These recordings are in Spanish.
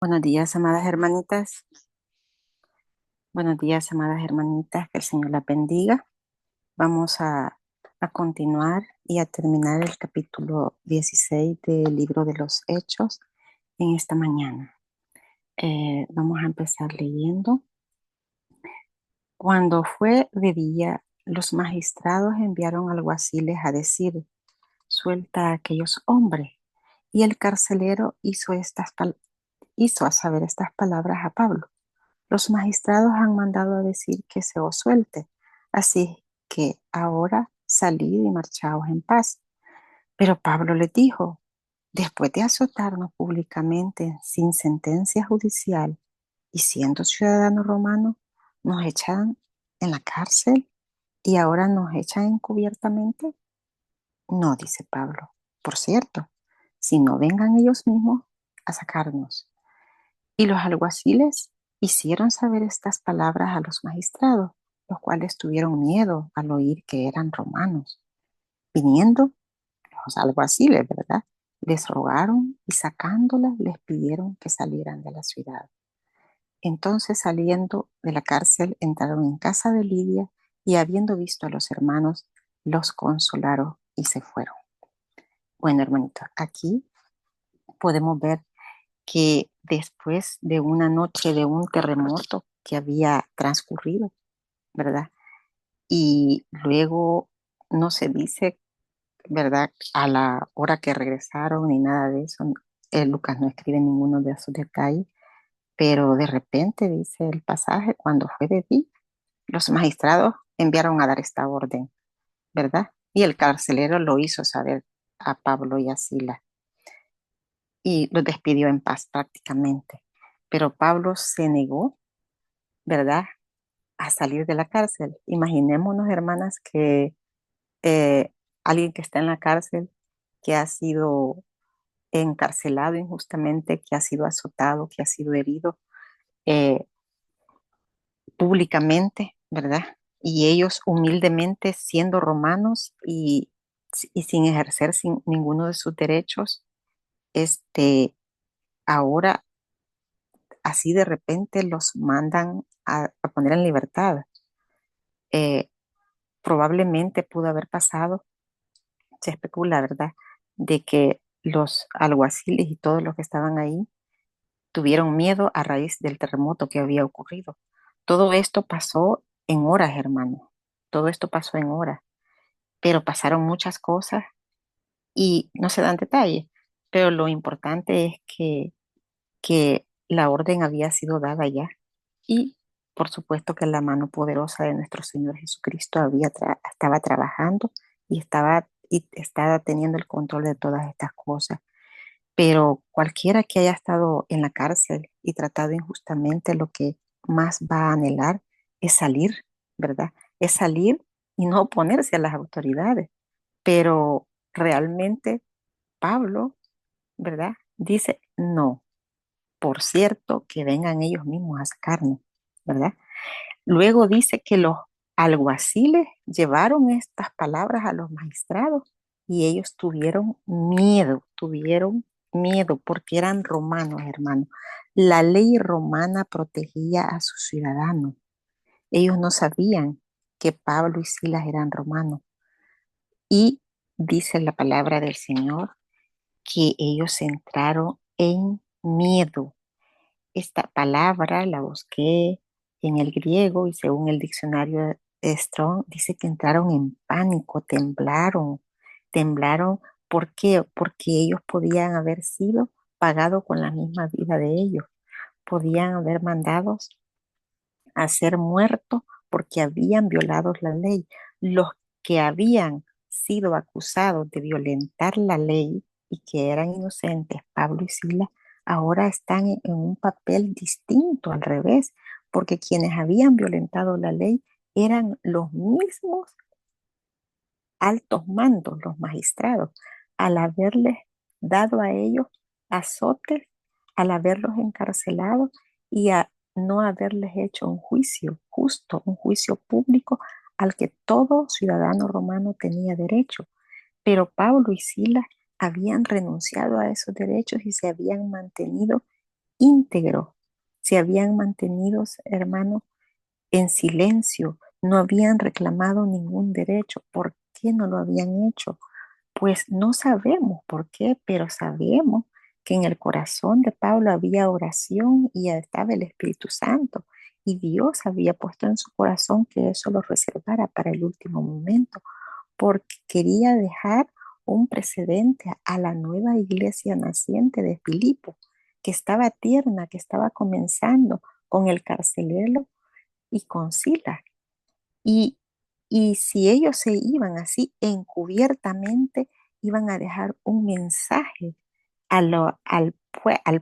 Buenos días, amadas hermanitas. Buenos días, amadas hermanitas. Que el Señor las bendiga. Vamos a continuar y a terminar el capítulo 16 del libro de los Hechos en esta mañana. Vamos a empezar leyendo. Cuando fue de día, los magistrados enviaron alguaciles a decir: suelta a aquellos hombres. Y el carcelero hizo a saber estas palabras a Pablo: los magistrados han mandado a decir que se os suelte, así que ahora salid y marchaos en paz. Pero Pablo les dijo: después de azotarnos públicamente sin sentencia judicial y siendo ciudadanos romanos, nos echan en la cárcel y ahora nos echan encubiertamente. No, dice Pablo. Por cierto, si no vengan ellos mismos a sacarnos. Y los alguaciles hicieron saber estas palabras a los magistrados, los cuales tuvieron miedo al oír que eran romanos. Viniendo los alguaciles, ¿verdad? Les rogaron y sacándolas les pidieron que salieran de la ciudad. Entonces, saliendo de la cárcel, entraron en casa de Lidia y habiendo visto a los hermanos, los consolaron y se fueron. Bueno, hermanitos, aquí podemos ver que después de una noche de un terremoto que había transcurrido, ¿verdad? Y luego no se dice, ¿verdad? A la hora que regresaron ni nada de eso. Lucas no escribe ninguno de esos detalles, pero de repente dice el pasaje: cuando fue de día, los magistrados enviaron a dar esta orden, ¿verdad? Y el carcelero lo hizo saber a Pablo y a Sila y los despidió en paz prácticamente. Pero Pablo se negó, ¿verdad?, a salir de la cárcel. Imaginémonos, hermanas, que eh, alguien que está en la cárcel, que ha sido encarcelado injustamente, que ha sido azotado, que ha sido herido eh, públicamente, ¿verdad? Y ellos humildemente siendo romanos y sin ejercer ninguno de sus derechos, este, ahora así de repente los mandan a poner en libertad. Eh, Probablemente pudo haber pasado, se especula, ¿verdad?, de que los alguaciles y todos los que estaban ahí tuvieron miedo a raíz del terremoto que había ocurrido. Todo esto pasó en horas, hermano. Todo esto pasó en horas, pero pasaron muchas cosas y no se dan detalles. Pero lo importante es que la orden había sido dada ya y por supuesto que la mano poderosa de nuestro Señor Jesucristo estaba trabajando y estaba teniendo el control de todas estas cosas. Pero cualquiera que haya estado en la cárcel y tratado injustamente, lo que más va a anhelar es salir, ¿verdad? Es salir y no oponerse a las autoridades. Pero realmente Pablo, ¿verdad?, dice: no, por cierto, que vengan ellos mismos a sacarnos, ¿verdad? Luego dice que los alguaciles llevaron estas palabras a los magistrados y ellos tuvieron miedo porque eran romanos, hermano. La ley romana protegía a sus ciudadanos. Ellos no sabían que Pablo y Silas eran romanos. Y dice la palabra del Señor que ellos entraron en miedo. Esta palabra la busqué en el griego y según el diccionario Strong dice que entraron en pánico, temblaron. ¿Por qué? Porque ellos podían haber sido pagados con la misma vida de ellos, podían haber mandados a ser muertos porque habían violado la ley. Los que habían sido acusados de violentar la ley y que eran inocentes, Pablo y Sila, ahora están en un papel distinto, al revés, porque quienes habían violentado la ley eran los mismos altos mandos, los magistrados, al haberles dado a ellos azotes, al haberlos encarcelado y a no haberles hecho un juicio justo, un juicio público al que todo ciudadano romano tenía derecho. Pero Pablo y Silas habían renunciado a esos derechos y se habían mantenido íntegros, se habían mantenido, hermanos, en silencio, no habían reclamado ningún derecho. ¿Por qué no lo habían hecho? Pues no sabemos por qué, pero sabemos que en el corazón de Pablo había oración y estaba el Espíritu Santo. Y Dios había puesto en su corazón que eso lo reservara para el último momento, porque quería dejar un precedente a la nueva iglesia naciente de Filipo, que estaba tierna, que estaba comenzando con el carcelero y con Silas. Y, y si ellos se iban así encubiertamente, iban a dejar un mensaje al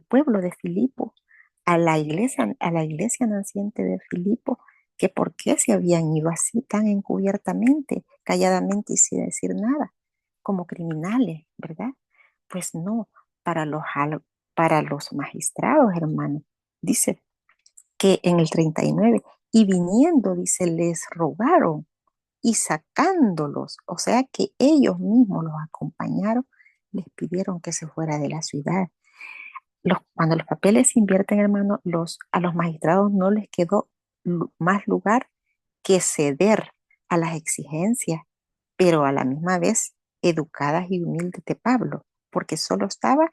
pueblo de Filipo, a la iglesia naciente de Filipo, que por qué se habían ido así tan encubiertamente, calladamente y sin decir nada, como criminales, ¿verdad? Pues no, para para los magistrados, hermano. Dice que en el 39 y viniendo, dice, les rogaron y sacándolos, o sea que ellos mismos los acompañaron, les pidieron que se fuera de la ciudad. Cuando los papeles se invierten, hermano, a los magistrados no les quedó más lugar que ceder a las exigencias, pero a la misma vez educadas y humildes de Pablo, porque solo estaba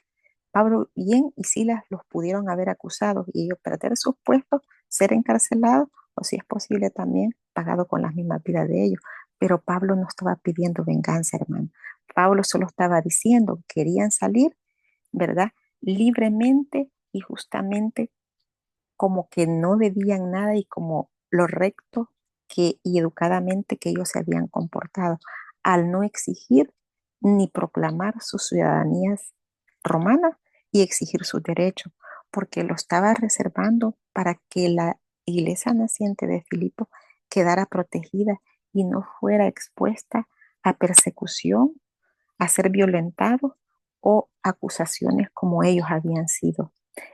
Pablo bien y Silas los pudieron haber acusado y ellos perder sus puestos, ser encarcelados o si es posible también pagado con las mismas vidas de ellos. Pero Pablo no estaba pidiendo venganza, hermano. Pablo solo estaba diciendo que querían salir, ¿verdad? Libremente y justamente como que no debían nada y como lo recto y educadamente que ellos se habían comportado al no exigir ni proclamar sus ciudadanías romanas y exigir sus derechos, porque lo estaba reservando para que la iglesia naciente de Filipo quedara protegida y no fuera expuesta a persecución, a ser violentado o acusaciones como ellos habían sido.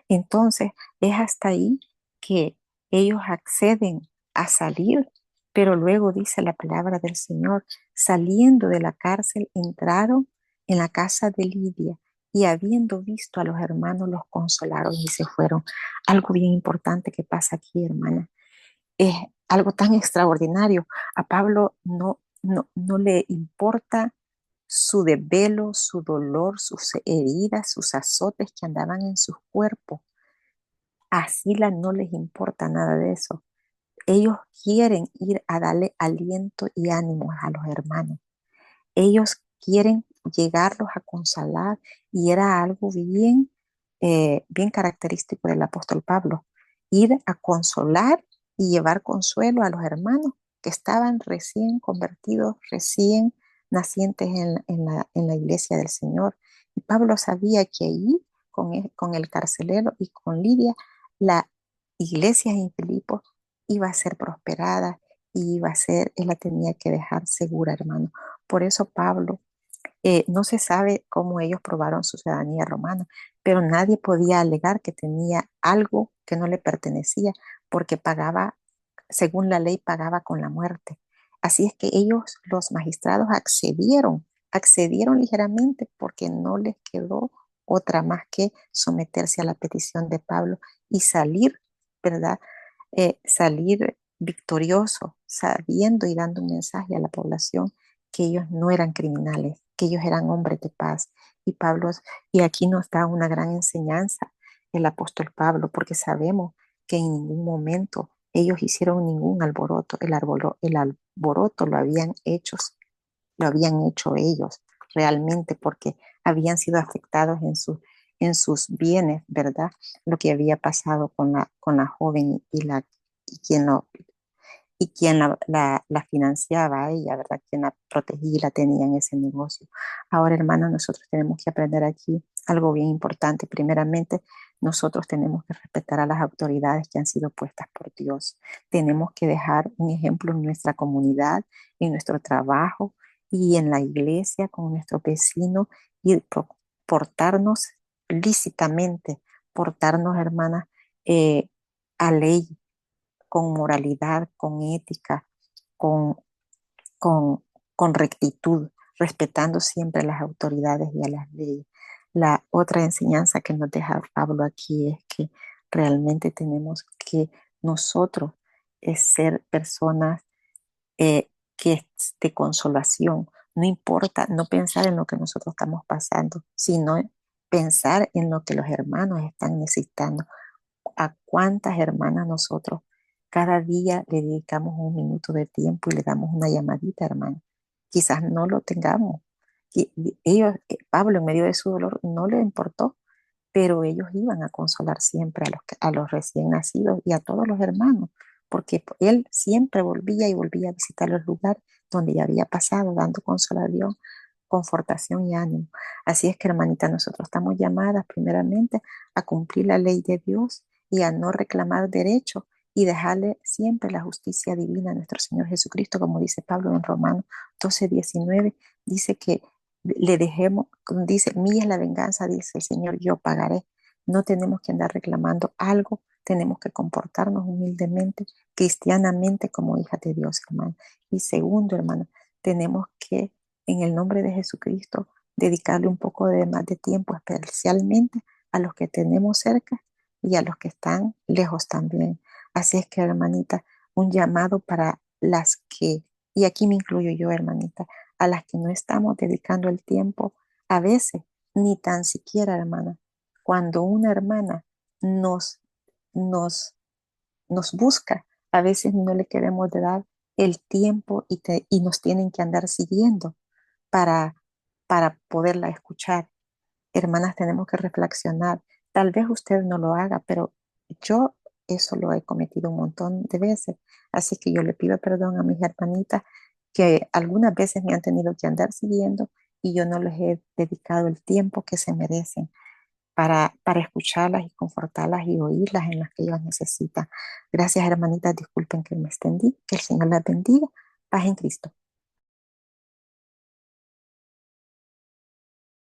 Entonces, es hasta ahí que ellos acceden a salir, pero luego dice la palabra del Señor, saliendo de la cárcel, entraron en la casa de Lidia y habiendo visto a los hermanos, los consolaron y se fueron. Algo bien importante que pasa aquí, hermana, es algo tan extraordinario. A Pablo no le importa su desvelo, su dolor, sus heridas, sus azotes que andaban en sus cuerpos. A Sila no les importa nada de eso. Ellos quieren ir a darle aliento y ánimo a los hermanos. Ellos quieren llegarlos a consolar y era algo bien característico del apóstol Pablo, ir a consolar y llevar consuelo a los hermanos que estaban recién convertidos, recién nacientes en la iglesia del Señor. Y Pablo sabía que allí, con el carcelero y con Lidia, la iglesia en Filipo iba a ser prosperada y iba a ser, él la tenía que dejar segura, hermano. Por eso Pablo, no se sabe cómo ellos probaron su ciudadanía romana, pero nadie podía alegar que tenía algo que no le pertenecía, porque pagaba, según la ley, pagaba con la muerte. Así es que ellos, los magistrados, accedieron ligeramente porque no les quedó otra más que someterse a la petición de Pablo y salir, ¿verdad? Salir victorioso, sabiendo y dando un mensaje a la población que ellos no eran criminales, que ellos eran hombres de paz. Y Pablo, y aquí nos da una gran enseñanza el apóstol Pablo, porque sabemos que en ningún momento ellos hicieron ningún alboroto. El alboroto lo habían hecho ellos realmente porque habían sido afectados en sus bienes, ¿verdad? Lo que había pasado con la joven y quien lo, y quien la financiaba a ella, ¿verdad? Quien la protegía y la tenía en ese negocio. Ahora, hermanos, nosotros tenemos que aprender aquí algo bien importante. Primeramente, nosotros tenemos que respetar a las autoridades que han sido puestas por Dios. Tenemos que dejar un ejemplo en nuestra comunidad, en nuestro trabajo y en la iglesia con nuestros vecinos y portarnos lícitamente, portarnos, hermanas, eh, a ley, con moralidad, con ética, con, con, con rectitud, respetando siempre a las autoridades y a las leyes. La otra enseñanza que nos deja Pablo aquí es que realmente tenemos que nosotros ser personas que es de consolación. No importa, no pensar en lo que nosotros estamos pasando, sino pensar en lo que los hermanos están necesitando. A cuántas hermanas nosotros cada día le dedicamos un minuto de tiempo y le damos una llamadita, hermano. Quizás no lo tengamos. Ellos, Pablo, en medio de su dolor, no le importó, pero ellos iban a consolar siempre a los recién nacidos y a todos los hermanos, porque él siempre volvía y volvía a visitar los lugares donde ya había pasado, dando consolación, confortación y ánimo. Así es que, hermanita, nosotros estamos llamadas primeramente a cumplir la ley de Dios y a no reclamar derechos y dejarle siempre la justicia divina a nuestro Señor Jesucristo, como dice Pablo en Romanos 12:19, dice que le dejemos, dice, mía es la venganza, dice el Señor, yo pagaré. No tenemos que andar reclamando algo, tenemos que comportarnos humildemente, cristianamente como hijas de Dios, hermano. Y segundo, hermano, tenemos que, en el nombre de Jesucristo, dedicarle un poco de más de tiempo, especialmente a los que tenemos cerca y a los que están lejos también. Así es que, hermanita, un llamado para las que, y aquí me incluyo yo, hermanita, a las que no estamos dedicando el tiempo, a veces, ni tan siquiera, hermana, cuando una hermana nos, nos, nos busca, a veces no le queremos de dar el tiempo y nos tienen que andar siguiendo para, para poderla escuchar. Hermanas, tenemos que reflexionar. Tal vez usted no lo haga, pero yo eso lo he cometido un montón de veces. Así que yo le pido perdón a mis hermanitas que algunas veces me han tenido que andar siguiendo y yo no les he dedicado el tiempo que se merecen para escucharlas y confortarlas y oírlas en las que ellas necesitan. Gracias, hermanitas. Disculpen que me extendí. Que el Señor las bendiga. Paz en Cristo.